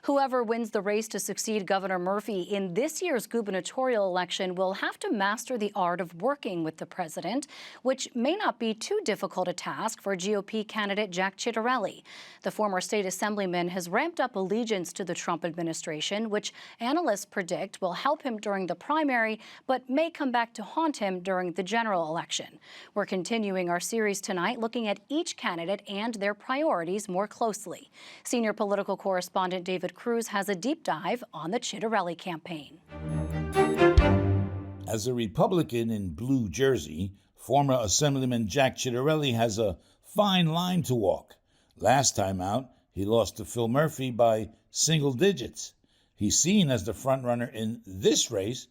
Whoever wins the race to succeed Governor Murphy in this year's gubernatorial election will have to master the art of working with the president, which may not be too difficult a task for GOP candidate Jack Ciattarelli. The former state assemblyman has ramped up allegiance to the Trump administration, which analysts predict will help him during the primary, but may come back to haunt him during the general election. We're continuing our series tonight, looking at each candidate and their priorities more closely. Senior political correspondent David Cruz has a deep dive on the Ciattarelli campaign. As a Republican in blue jersey, former Assemblyman Jack Ciattarelli has a fine line to walk. Last time out, he lost to Phil Murphy by single digits. He's seen as the frontrunner in this race,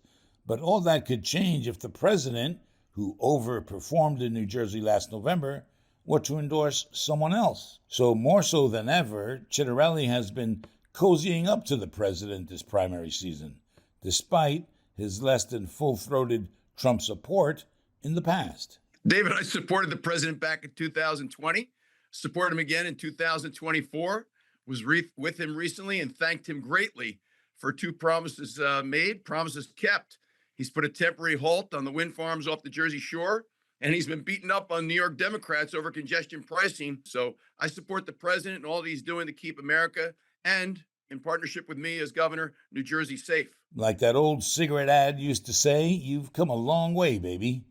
but all that could change if the president, who overperformed in New Jersey last November, were to endorse someone else. So more so than ever, Ciattarelli has been cozying up to the president this primary season, despite his less than full-throated Trump support in the past. David, I supported the president back in 2020, supported him again in 2024, was with him recently and thanked him greatly for two promises made, promises kept. He's put a temporary halt on the wind farms off the Jersey Shore, and he's been beaten up on New York Democrats over congestion pricing. So I support the president and all that he's doing to keep America and, in partnership with me as governor, New Jersey safe. Like that old cigarette ad used to say, you've come a long way, baby.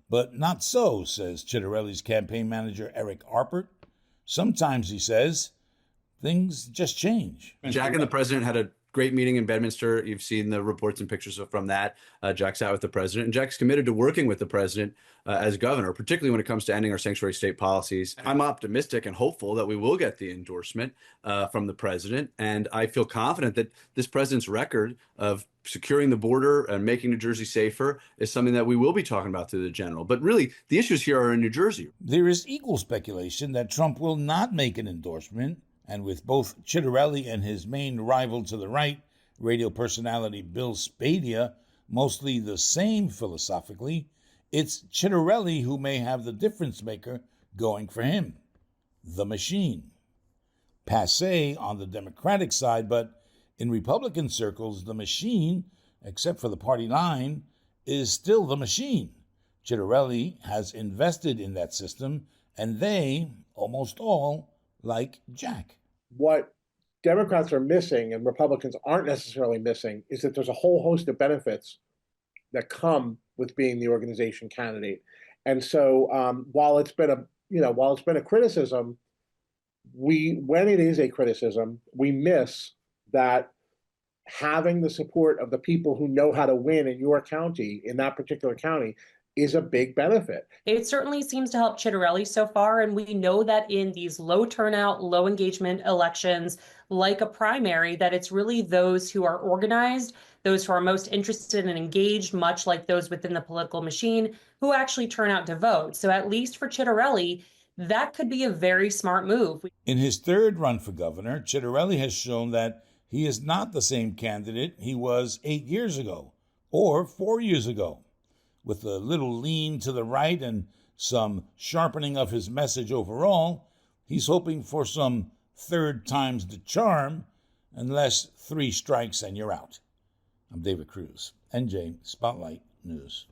But not so, says Ciattarelli's campaign manager, Eric Arpert. Sometimes, he says, things just change. Jack and the president had a great meeting in Bedminster. You've seen the reports and pictures from that. Jack's out with the president, and Jack's committed to working with the president as governor, particularly when it comes to ending our sanctuary state policies. I'm optimistic and hopeful that we will get the endorsement from the president, and I feel confident that this president's record of securing the border and making New Jersey safer is something that we will be talking about through the general. But really, the issues here are in New Jersey. There is equal speculation that Trump will not make an endorsement. And with both Ciattarelli and his main rival to the right, radio personality Bill Spadea, mostly the same philosophically, it's Ciattarelli who may have the difference maker going for him. The machine. Passé on the Democratic side, but in Republican circles, the machine, except for the party line, is still the machine. Ciattarelli has invested in that system, and they, almost all, like Jack. What Democrats are missing and Republicans aren't necessarily missing is that there's a whole host of benefits that come with being the organization candidate. And so while it's been a criticism, when it is a criticism, we miss that having the support of the people who know how to win in your county, in that particular county, is a big benefit. It certainly seems to help Ciattarelli so far, and we know that in these low turnout, low engagement elections, like a primary, that it's really those who are organized, those who are most interested and engaged, much like those within the political machine, who actually turn out to vote. So at least for Ciattarelli, that could be a very smart move. In his third run for governor, Ciattarelli has shown that he is not the same candidate he was 8 years ago or 4 years ago. With a little lean to the right and some sharpening of his message overall, he's hoping for some third time's the charm, unless 3 strikes and you're out. I'm David Cruz, NJ Spotlight News.